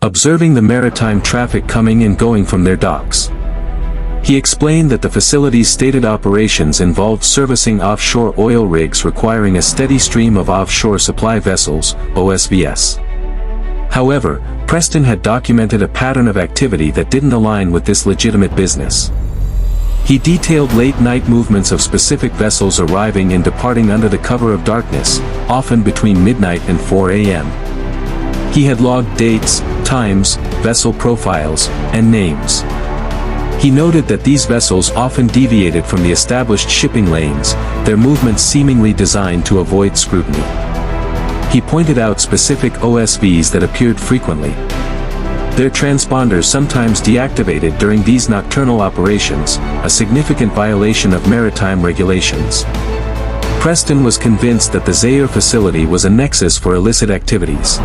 observing the maritime traffic coming and going from their docks. He explained that the facility's stated operations involved servicing offshore oil rigs requiring a steady stream of offshore supply vessels, OSVs. However, Preston had documented a pattern of activity that didn't align with this legitimate business. He detailed late-night movements of specific vessels arriving and departing under the cover of darkness, often between midnight and 4 a.m. He had logged dates, times, vessel profiles, and names. He noted that these vessels often deviated from the established shipping lanes, their movements seemingly designed to avoid scrutiny. He pointed out specific OSVs that appeared frequently. Their transponders sometimes deactivated during these nocturnal operations, a significant violation of maritime regulations. Preston was convinced that the Zaire facility was a nexus for illicit activities.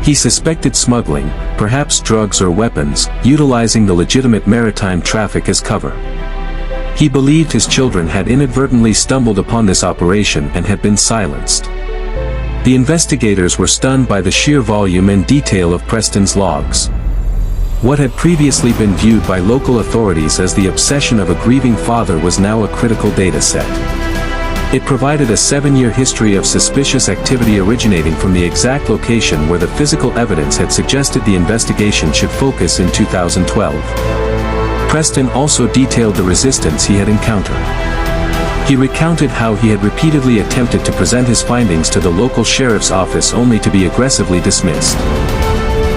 He suspected smuggling, perhaps drugs or weapons, utilizing the legitimate maritime traffic as cover. He believed his children had inadvertently stumbled upon this operation and had been silenced. The investigators were stunned by the sheer volume and detail of Preston's logs. What had previously been viewed by local authorities as the obsession of a grieving father was now a critical data set. It provided a 7-year history of suspicious activity originating from the exact location where the physical evidence had suggested the investigation should focus in 2012. Preston also detailed the resistance he had encountered. He recounted how he had repeatedly attempted to present his findings to the local sheriff's office only to be aggressively dismissed.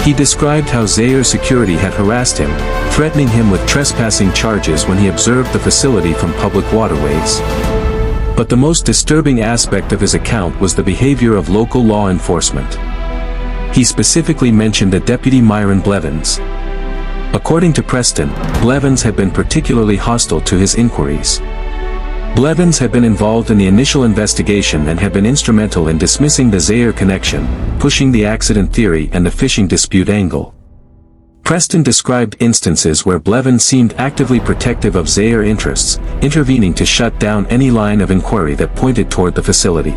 He described how Zaire security had harassed him, threatening him with trespassing charges when he observed the facility from public waterways. But the most disturbing aspect of his account was the behavior of local law enforcement. He specifically mentioned a Deputy Myron Blevins. According to Preston, Blevins had been particularly hostile to his inquiries. Blevins had been involved in the initial investigation and had been instrumental in dismissing the Zaire connection, pushing the accident theory and the fishing dispute angle. Preston described instances where Blevins seemed actively protective of Zaire interests, intervening to shut down any line of inquiry that pointed toward the facility.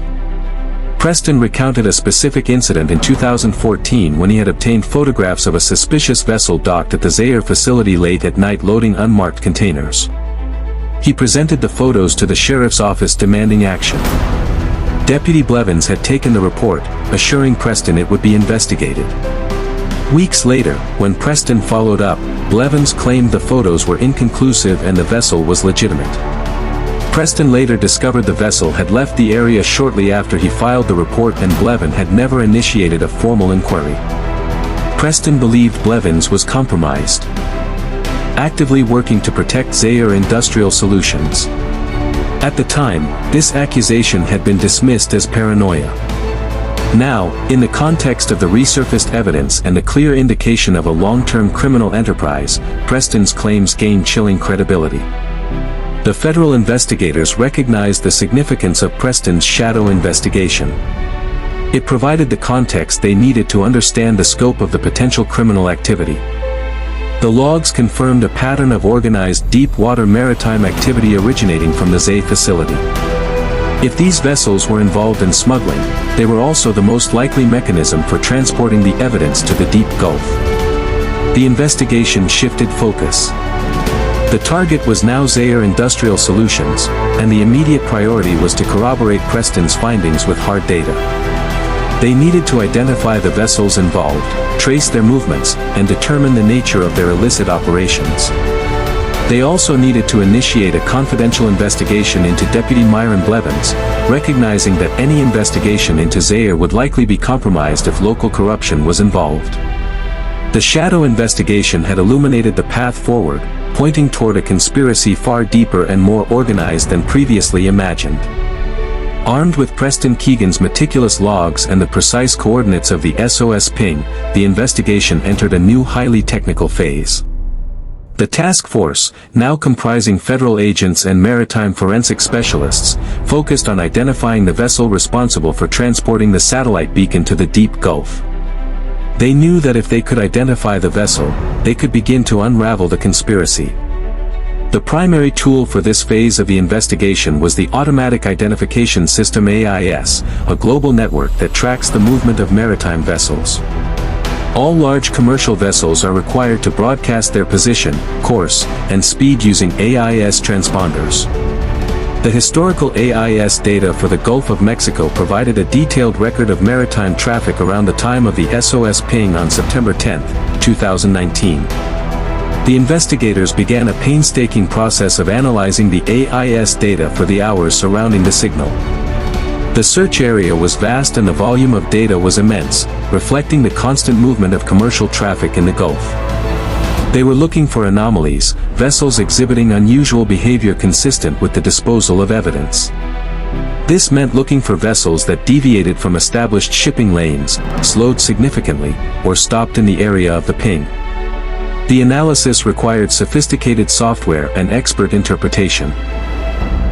Preston recounted a specific incident in 2014 when he had obtained photographs of a suspicious vessel docked at the Zaire facility late at night loading unmarked containers. He presented the photos to the sheriff's office demanding action. Deputy Blevins had taken the report, assuring Preston it would be investigated. Weeks later, when Preston followed up, Blevins claimed the photos were inconclusive and the vessel was legitimate. Preston later discovered the vessel had left the area shortly after he filed the report and Blevins had never initiated a formal inquiry. Preston believed Blevins was compromised, actively working to protect Zaire Industrial Solutions. At the time, this accusation had been dismissed as paranoia. Now, in the context of the resurfaced evidence and the clear indication of a long-term criminal enterprise, Preston's claims gained chilling credibility. The federal investigators recognized the significance of Preston's shadow investigation. It provided the context they needed to understand the scope of the potential criminal activity. The logs confirmed a pattern of organized deep-water maritime activity originating from the Zaire facility. If these vessels were involved in smuggling, they were also the most likely mechanism for transporting the evidence to the deep Gulf. The investigation shifted focus. The target was now Zaire Industrial Solutions, and the immediate priority was to corroborate Preston's findings with hard data. They needed to identify the vessels involved, trace their movements, and determine the nature of their illicit operations. They also needed to initiate a confidential investigation into Deputy Myron Blevins, recognizing that any investigation into Zaire would likely be compromised if local corruption was involved. The shadow investigation had illuminated the path forward, pointing toward a conspiracy far deeper and more organized than previously imagined. Armed with Preston Keegan's meticulous logs and the precise coordinates of the SOS ping, the investigation entered a new highly technical phase. The task force, now comprising federal agents and maritime forensic specialists, focused on identifying the vessel responsible for transporting the satellite beacon to the deep Gulf. They knew that if they could identify the vessel, they could begin to unravel the conspiracy. The primary tool for this phase of the investigation was the Automatic Identification System AIS, a global network that tracks the movement of maritime vessels. All large commercial vessels are required to broadcast their position, course, and speed using AIS transponders. The historical AIS data for the Gulf of Mexico provided a detailed record of maritime traffic around the time of the SOS ping on September 10, 2019. The investigators began a painstaking process of analyzing the AIS data for the hours surrounding the signal. The search area was vast and the volume of data was immense, reflecting the constant movement of commercial traffic in the Gulf. They were looking for anomalies, vessels exhibiting unusual behavior consistent with the disposal of evidence. This meant looking for vessels that deviated from established shipping lanes, slowed significantly, or stopped in the area of the ping. The analysis required sophisticated software and expert interpretation.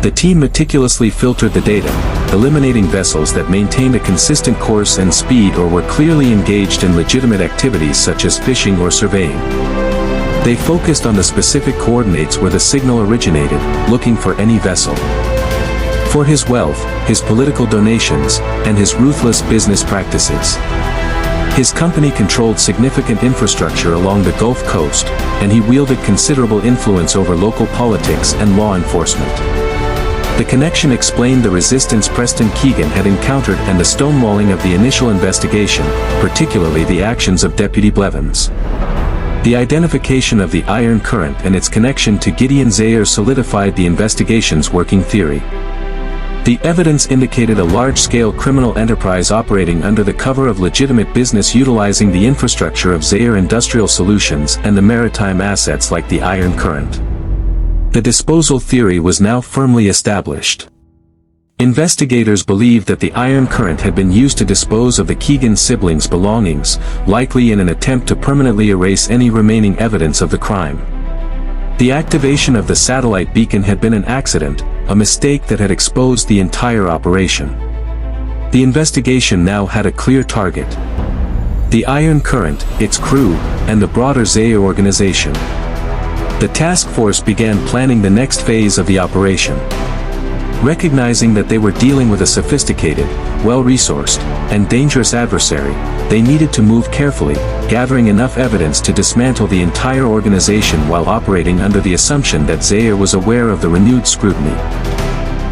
The team meticulously filtered the data, eliminating vessels that maintained a consistent course and speed or were clearly engaged in legitimate activities such as fishing or surveying. They focused on the specific coordinates where the signal originated, looking for any vessel. For his wealth, his political donations, and his ruthless business practices. His company controlled significant infrastructure along the Gulf Coast, and he wielded considerable influence over local politics and law enforcement. The connection explained the resistance Preston Keegan had encountered and the stonewalling of the initial investigation, particularly the actions of Deputy Blevins. The identification of the Iron Current and its connection to Gideon Zayer solidified the investigation's working theory. The evidence indicated a large-scale criminal enterprise operating under the cover of legitimate business utilizing the infrastructure of Zayer Industrial Solutions and the maritime assets like the Iron Current. The disposal theory was now firmly established. Investigators believed that the Iron Current had been used to dispose of the Keegan siblings' belongings, likely in an attempt to permanently erase any remaining evidence of the crime. The activation of the satellite beacon had been an accident, a mistake that had exposed the entire operation. The investigation now had a clear target: the Iron Current, its crew, and the broader Zayer organization. The task force began planning the next phase of the operation. Recognizing that they were dealing with a sophisticated, well-resourced, and dangerous adversary, they needed to move carefully, gathering enough evidence to dismantle the entire organization while operating under the assumption that Zayer was aware of the renewed scrutiny.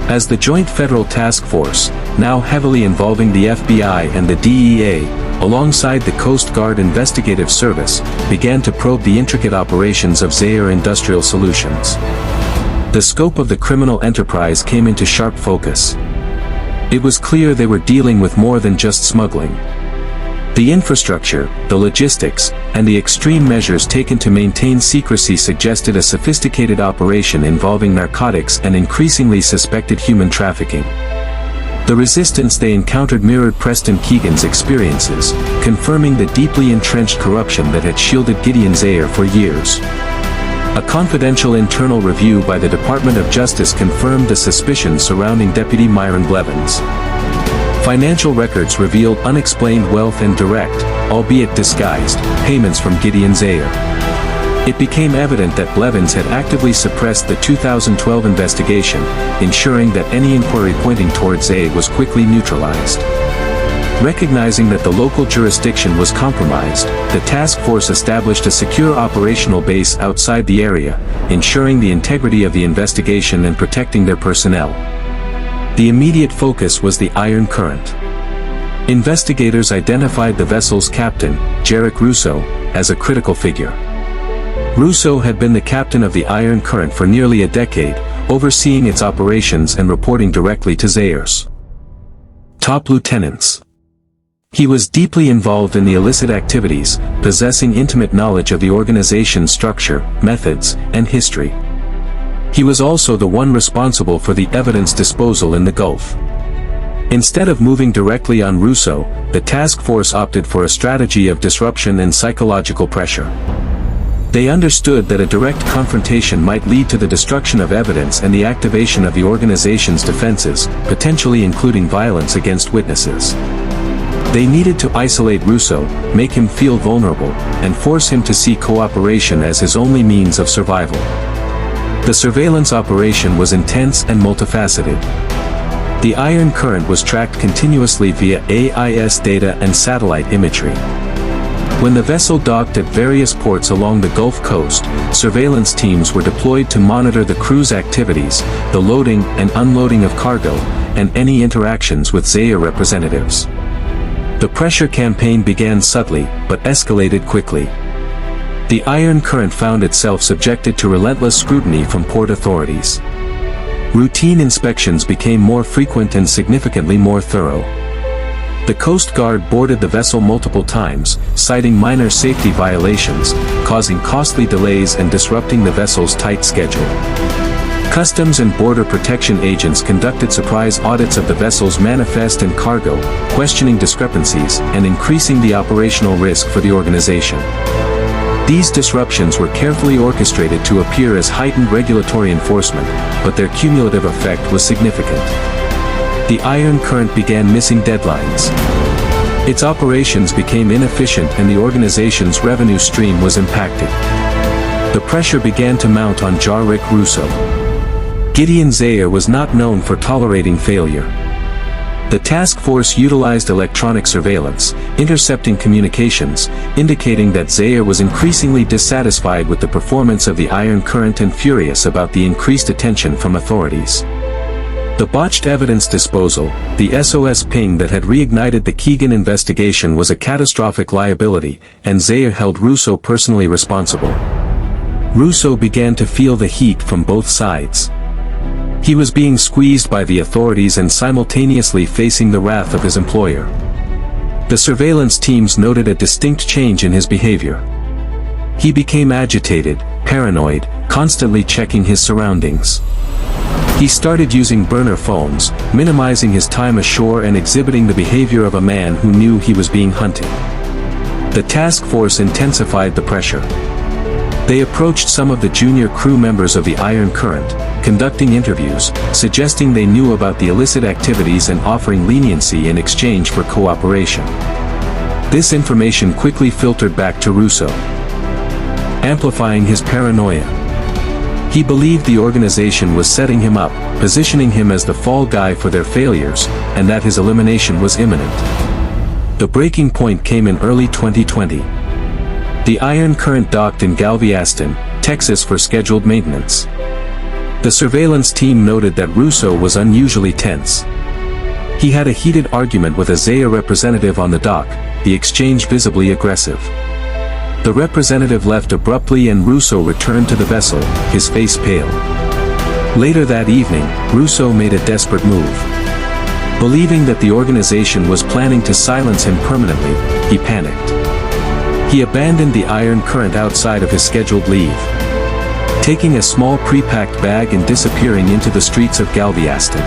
As the Joint Federal Task Force, now heavily involving the FBI and the DEA, alongside the Coast Guard Investigative Service, began to probe the intricate operations of Zayer Industrial Solutions. The scope of the criminal enterprise came into sharp focus. It was clear they were dealing with more than just smuggling. The infrastructure, the logistics, and the extreme measures taken to maintain secrecy suggested a sophisticated operation involving narcotics and increasingly suspected human trafficking. The resistance they encountered mirrored Preston Keegan's experiences, confirming the deeply entrenched corruption that had shielded Gideon Zayer for years. A confidential internal review by the Department of Justice confirmed the suspicions surrounding Deputy Myron Blevins. Financial records revealed unexplained wealth and direct, albeit disguised, payments from Gideon Zayer. It became evident that Blevins had actively suppressed the 2012 investigation, ensuring that any inquiry pointing towards Zayer was quickly neutralized. Recognizing that the local jurisdiction was compromised, the task force established a secure operational base outside the area, ensuring the integrity of the investigation and protecting their personnel. The immediate focus was the Iron Current. Investigators identified the vessel's captain, Jarek Russo, as a critical figure. Russo had been the captain of the Iron Current for nearly a decade, overseeing its operations and reporting directly to Zayer's top lieutenants. He was deeply involved in the illicit activities, possessing intimate knowledge of the organization's structure, methods, and history. He was also the one responsible for the evidence disposal in the Gulf. Instead of moving directly on Russo, the task force opted for a strategy of disruption and psychological pressure. They understood that a direct confrontation might lead to the destruction of evidence and the activation of the organization's defenses, potentially including violence against witnesses. They needed to isolate Russo, make him feel vulnerable, and force him to see cooperation as his only means of survival. The surveillance operation was intense and multifaceted. The Iron Current was tracked continuously via AIS data and satellite imagery. When the vessel docked at various ports along the Gulf Coast, surveillance teams were deployed to monitor the crew's activities, the loading and unloading of cargo, and any interactions with Zaire representatives. The pressure campaign began subtly, but escalated quickly. The Iron Current found itself subjected to relentless scrutiny from port authorities. Routine inspections became more frequent and significantly more thorough. The Coast Guard boarded the vessel multiple times, citing minor safety violations, causing costly delays and disrupting the vessel's tight schedule. Customs and Border Protection agents conducted surprise audits of the vessel's manifest and cargo, questioning discrepancies and increasing the operational risk for the organization. These disruptions were carefully orchestrated to appear as heightened regulatory enforcement, but their cumulative effect was significant. The Iron Current began missing deadlines. Its operations became inefficient and the organization's revenue stream was impacted. The pressure began to mount on Jean-Ric Rousseau. Gideon Zaire was not known for tolerating failure. The task force utilized electronic surveillance, intercepting communications, indicating that Zaire was increasingly dissatisfied with the performance of the Iron Current and furious about the increased attention from authorities. The botched evidence disposal, the SOS ping that had reignited the Keegan investigation, was a catastrophic liability, and Zaire held Rousseau personally responsible. Rousseau began to feel the heat from both sides. He was being squeezed by the authorities and simultaneously facing the wrath of his employer. The surveillance teams noted a distinct change in his behavior. He became agitated, paranoid, constantly checking his surroundings. He started using burner phones, minimizing his time ashore and exhibiting the behavior of a man who knew he was being hunted. The task force intensified the pressure. They approached some of the junior crew members of the Iron Current, conducting interviews, suggesting they knew about the illicit activities and offering leniency in exchange for cooperation. This information quickly filtered back to Rousseau, amplifying his paranoia. He believed the organization was setting him up, positioning him as the fall guy for their failures, and that his elimination was imminent. The breaking point came in early 2020. The Iron Current docked in Galveston, Texas for scheduled maintenance. The surveillance team noted that Rousseau was unusually tense. He had a heated argument with a Zaire representative on the dock, the exchange visibly aggressive. The representative left abruptly and Rousseau returned to the vessel, his face pale. Later that evening, Rousseau made a desperate move. Believing that the organization was planning to silence him permanently, he panicked. He abandoned the Iron Current outside of his scheduled leave, taking a small pre-packed bag and disappearing into the streets of Galveston.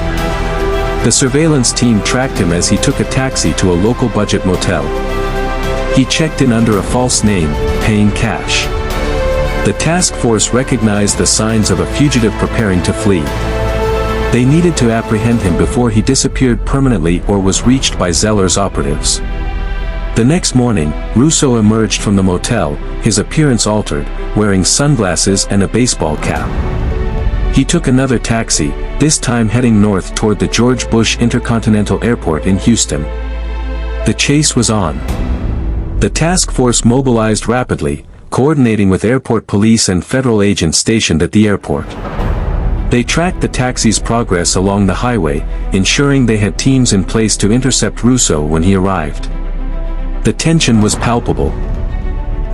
The surveillance team tracked him as he took a taxi to a local budget motel. He checked in under a false name, paying cash. The task force recognized the signs of a fugitive preparing to flee. They needed to apprehend him before he disappeared permanently or was reached by Zeller's operatives. The next morning, Rousseau emerged from the motel, his appearance altered, wearing sunglasses and a baseball cap. He took another taxi, this time heading north toward the George Bush Intercontinental Airport in Houston. The chase was on. The task force mobilized rapidly, coordinating with airport police and federal agents stationed at the airport. They tracked the taxi's progress along the highway, ensuring they had teams in place to intercept Rousseau when he arrived. The tension was palpable.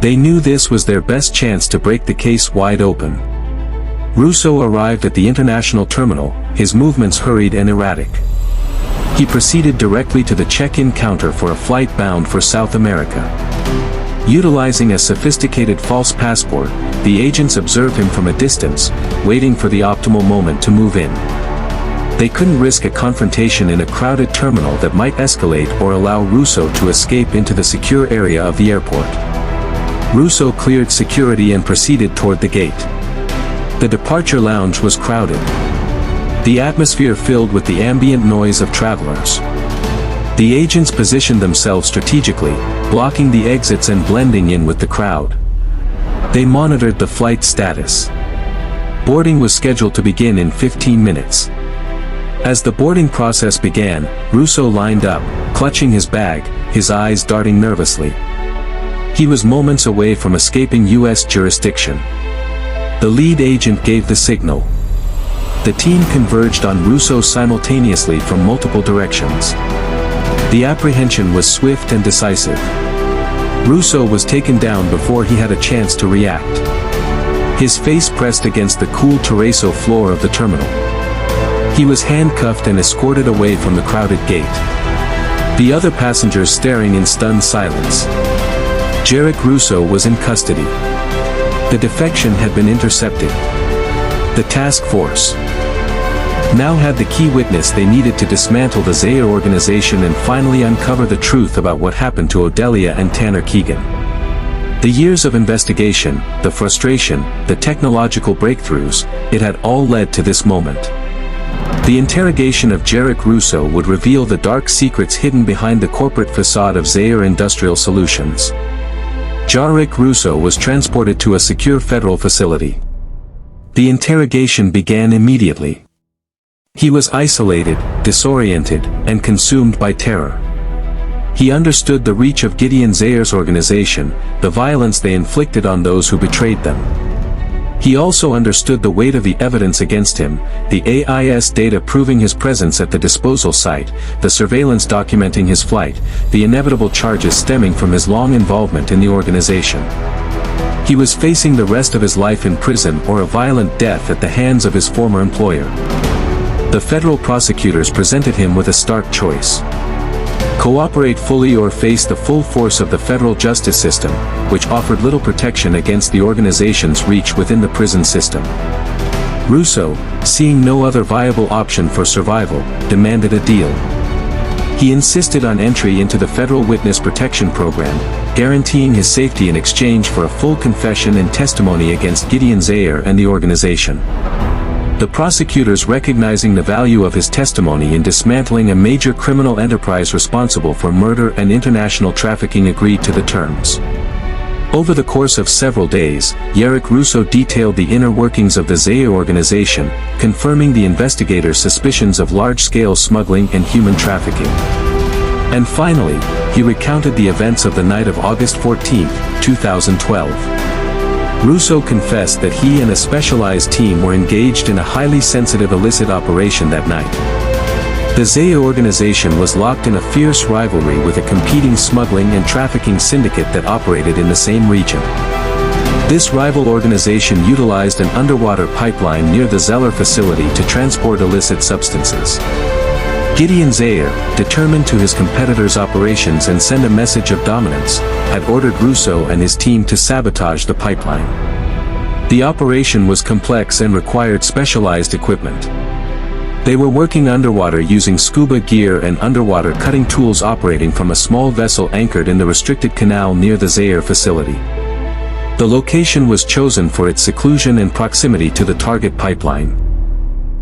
They knew this was their best chance to break the case wide open. Rousseau arrived at the international terminal, his movements hurried and erratic. He proceeded directly to the check-in counter for a flight bound for South America. Utilizing a sophisticated false passport, the agents observed him from a distance, waiting for the optimal moment to move in. They couldn't risk a confrontation in a crowded terminal that might escalate or allow Rousseau to escape into the secure area of the airport. Rousseau cleared security and proceeded toward the gate. The departure lounge was crowded, the atmosphere filled with the ambient noise of travelers. The agents positioned themselves strategically, blocking the exits and blending in with the crowd. They monitored the flight status. Boarding was scheduled to begin in 15 minutes. As the boarding process began, Rousseau lined up, clutching his bag, his eyes darting nervously. He was moments away from escaping U.S. jurisdiction. The lead agent gave the signal. The team converged on Russo simultaneously from multiple directions. The apprehension was swift and decisive. Russo was taken down before he had a chance to react. His face pressed against the cool terrazzo floor of the terminal. He was handcuffed and escorted away from the crowded gate. The other passengers staring in stunned silence. Jarek Russo was in custody. The defection had been intercepted. The task force now had the key witness they needed to dismantle the Zaire organization and finally uncover the truth about what happened to Odelia and Tanner Keegan. The years of investigation, the frustration, the technological breakthroughs, it had all led to this moment. The interrogation of Jarek Russo would reveal the dark secrets hidden behind the corporate facade of Zaire Industrial Solutions. Jarek Russo was transported to a secure federal facility. The interrogation began immediately. He was isolated, disoriented, and consumed by terror. He understood the reach of Gideon Zaire's organization, the violence they inflicted on those who betrayed them. He also understood the weight of the evidence against him, the AIS data proving his presence at the disposal site, the surveillance documenting his flight, the inevitable charges stemming from his long involvement in the organization. He was facing the rest of his life in prison or a violent death at the hands of his former employer. The federal prosecutors presented him with a stark choice. Cooperate fully or face the full force of the federal justice system, which offered little protection against the organization's reach within the prison system. Russo, seeing no other viable option for survival, demanded a deal. He insisted on entry into the Federal Witness Protection Program, guaranteeing his safety in exchange for a full confession and testimony against Gideon Zaire and the organization. The prosecutors, recognizing the value of his testimony in dismantling a major criminal enterprise responsible for murder and international trafficking, agreed to the terms. Over the course of several days, Jarek Russo detailed the inner workings of the Zaire organization, confirming the investigators' suspicions of large-scale smuggling and human trafficking. And finally, he recounted the events of the night of August 14, 2012. Russo confessed that he and a specialized team were engaged in a highly sensitive illicit operation that night. The Zaire organization was locked in a fierce rivalry with a competing smuggling and trafficking syndicate that operated in the same region. This rival organization utilized an underwater pipeline near the Zeller facility to transport illicit substances. Gideon Zaire, determined to his competitors' operations and send a message of dominance, had ordered Russo and his team to sabotage the pipeline. The operation was complex and required specialized equipment. They were working underwater using scuba gear and underwater cutting tools operating from a small vessel anchored in the restricted canal near the Zaire facility. The location was chosen for its seclusion and proximity to the target pipeline.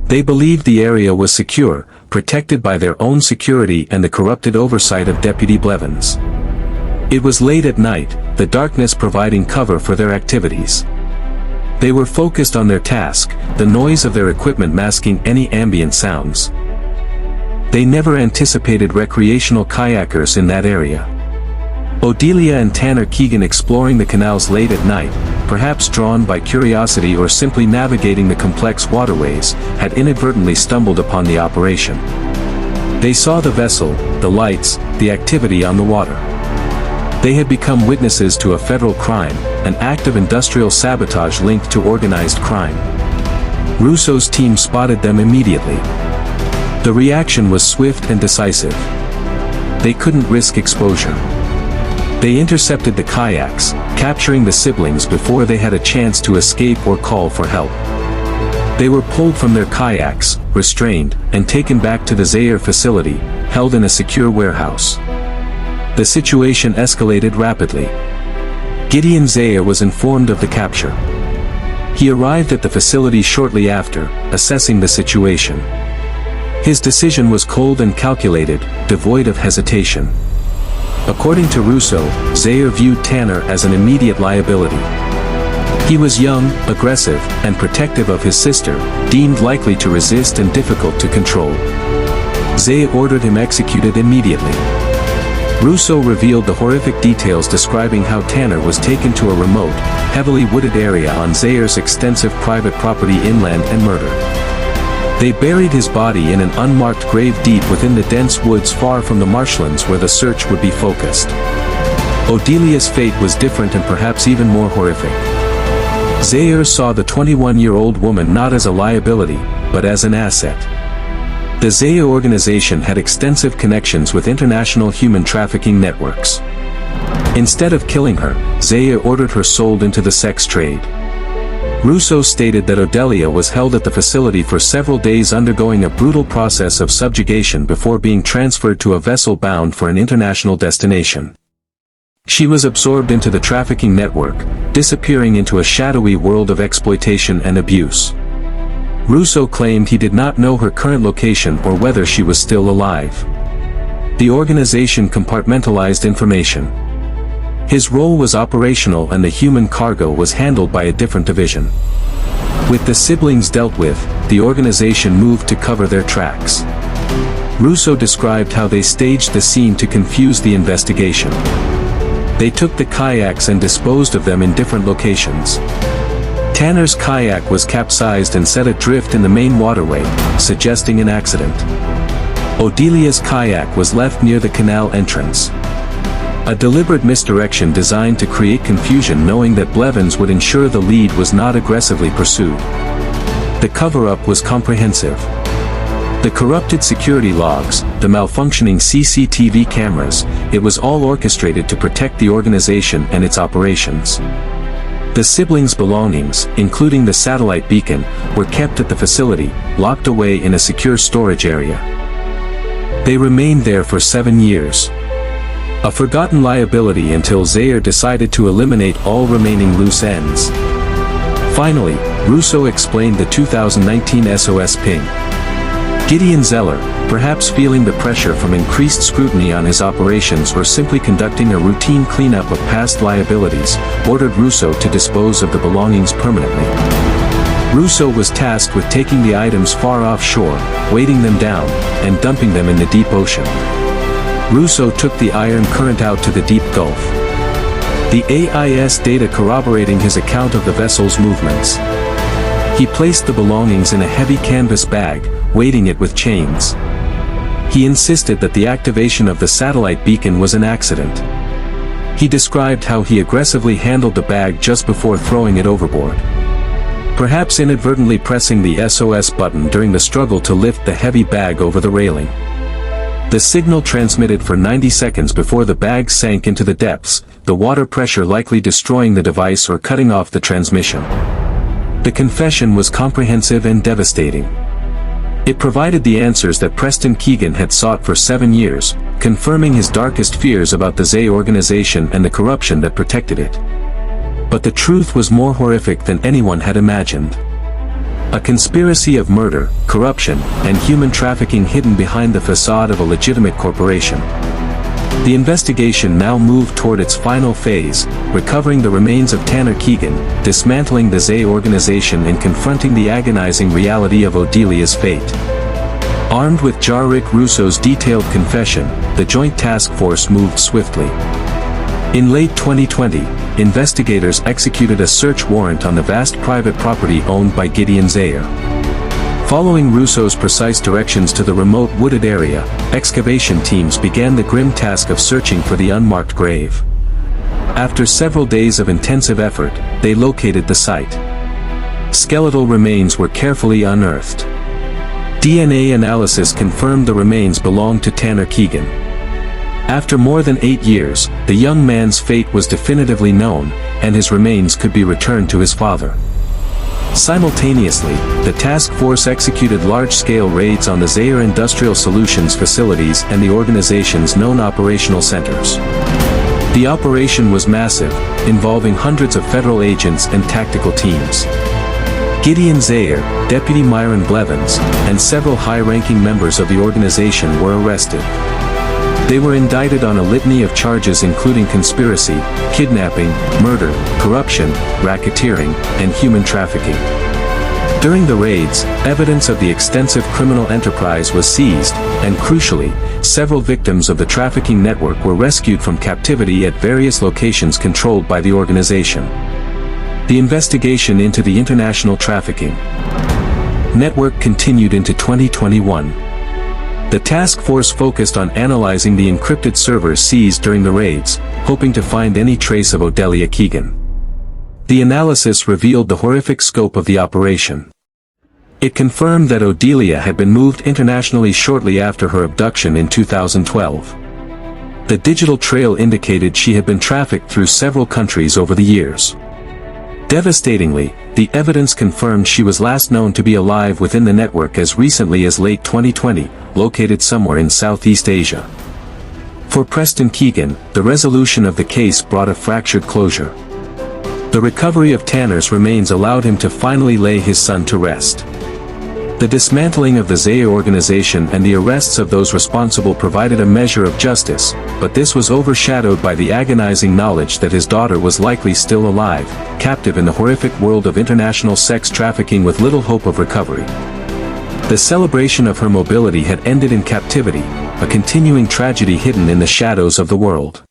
They believed the area was secure, protected by their own security and the corrupted oversight of Deputy Blevins. It was late at night, the darkness providing cover for their activities. They were focused on their task, the noise of their equipment masking any ambient sounds. They never anticipated recreational kayakers in that area. Odelia and Tanner Keegan, exploring the canals late at night, perhaps drawn by curiosity or simply navigating the complex waterways, had inadvertently stumbled upon the operation. They saw the vessel, the lights, the activity on the water. They had become witnesses to a federal crime, an act of industrial sabotage linked to organized crime. Russo's team spotted them immediately. The reaction was swift and decisive. They couldn't risk exposure. They intercepted the kayaks, capturing the siblings before they had a chance to escape or call for help. They were pulled from their kayaks, restrained, and taken back to the Zaire facility, held in a secure warehouse. The situation escalated rapidly. Gideon Zaire was informed of the capture. He arrived at the facility shortly after, assessing the situation. His decision was cold and calculated, devoid of hesitation. According to Russo, Zaire viewed Tanner as an immediate liability. He was young, aggressive, and protective of his sister, deemed likely to resist and difficult to control. Zaire ordered him executed immediately. Russo revealed the horrific details describing how Tanner was taken to a remote, heavily wooded area on Zayer's extensive private property inland and murdered. They buried his body in an unmarked grave deep within the dense woods far from the marshlands where the search would be focused. Odelia's fate was different and perhaps even more horrific. Zayer saw the 21-year-old woman not as a liability, but as an asset. The Zayer organization had extensive connections with international human trafficking networks. Instead of killing her, Zayer ordered her sold into the sex trade. Russo stated that Odelia was held at the facility for several days undergoing a brutal process of subjugation before being transferred to a vessel bound for an international destination. She was absorbed into the trafficking network, disappearing into a shadowy world of exploitation and abuse. Russo claimed he did not know her current location or whether she was still alive. The organization compartmentalized information. His role was operational and the human cargo was handled by a different division. With the siblings dealt with, the organization moved to cover their tracks. Russo described how they staged the scene to confuse the investigation. They took the kayaks and disposed of them in different locations. Tanner's kayak was capsized and set adrift in the main waterway, suggesting an accident. Odelia's kayak was left near the canal entrance. A deliberate misdirection designed to create confusion, knowing that Blevins would ensure the lead was not aggressively pursued. The cover-up was comprehensive. The corrupted security logs, the malfunctioning CCTV cameras, it was all orchestrated to protect the organization and its operations. The siblings' belongings, including the satellite beacon, were kept at the facility, locked away in a secure storage area. They remained there for 7 years. A forgotten liability until Zayer decided to eliminate all remaining loose ends. Finally, Russo explained the 2019 SOS ping. Gideon Zeller, perhaps feeling the pressure from increased scrutiny on his operations or simply conducting a routine cleanup of past liabilities, ordered Russo to dispose of the belongings permanently. Russo was tasked with taking the items far offshore, weighting them down, and dumping them in the deep ocean. Russo took the Iron Current out to the deep Gulf. The AIS data corroborating his account of the vessel's movements. He placed the belongings in a heavy canvas bag, weighting it with chains. He insisted that the activation of the satellite beacon was an accident. He described how he aggressively handled the bag just before throwing it overboard. Perhaps inadvertently pressing the SOS button during the struggle to lift the heavy bag over the railing. The signal transmitted for 90 seconds before the bag sank into the depths, the water pressure likely destroying the device or cutting off the transmission. The confession was comprehensive and devastating. It provided the answers that Preston Keegan had sought for 7 years, confirming his darkest fears about the Zayer organization and the corruption that protected it. But the truth was more horrific than anyone had imagined. A conspiracy of murder, corruption, and human trafficking hidden behind the facade of a legitimate corporation. The investigation now moved toward its final phase, recovering the remains of Tanner Keegan, dismantling the Zayer organization and confronting the agonizing reality of Odelia's fate. Armed with Jarrick Russo's detailed confession, the Joint Task Force moved swiftly. In late 2020, investigators executed a search warrant on the vast private property owned by Gideon Zayer. Following Russo's precise directions to the remote wooded area, excavation teams began the grim task of searching for the unmarked grave. After several days of intensive effort, they located the site. Skeletal remains were carefully unearthed. DNA analysis confirmed the remains belonged to Tanner Keegan. After more than 8 years, the young man's fate was definitively known, and his remains could be returned to his father. Simultaneously, the task force executed large-scale raids on the Zayer Industrial Solutions facilities and the organization's known operational centers. The operation was massive, involving hundreds of federal agents and tactical teams. Gideon Zayer, Deputy Myron Blevins, and several high-ranking members of the organization were arrested. They were indicted on a litany of charges including conspiracy, kidnapping, murder, corruption, racketeering, and human trafficking. During the raids, evidence of the extensive criminal enterprise was seized, and crucially, several victims of the trafficking network were rescued from captivity at various locations controlled by the organization. The investigation into the international trafficking network continued into 2021. The task force focused on analyzing the encrypted servers seized during the raids, hoping to find any trace of Odelia Keegan. The analysis revealed the horrific scope of the operation. It confirmed that Odelia had been moved internationally shortly after her abduction in 2012. The digital trail indicated she had been trafficked through several countries over the years. Devastatingly, the evidence confirmed she was last known to be alive within the network as recently as late 2020, located somewhere in Southeast Asia. For Preston Keegan, the resolution of the case brought a fractured closure. The recovery of Tanner's remains allowed him to finally lay his son to rest. The dismantling of the Zaya organization and the arrests of those responsible provided a measure of justice, but this was overshadowed by the agonizing knowledge that his daughter was likely still alive, captive in the horrific world of international sex trafficking with little hope of recovery. The celebration of her mobility had ended in captivity, a continuing tragedy hidden in the shadows of the world.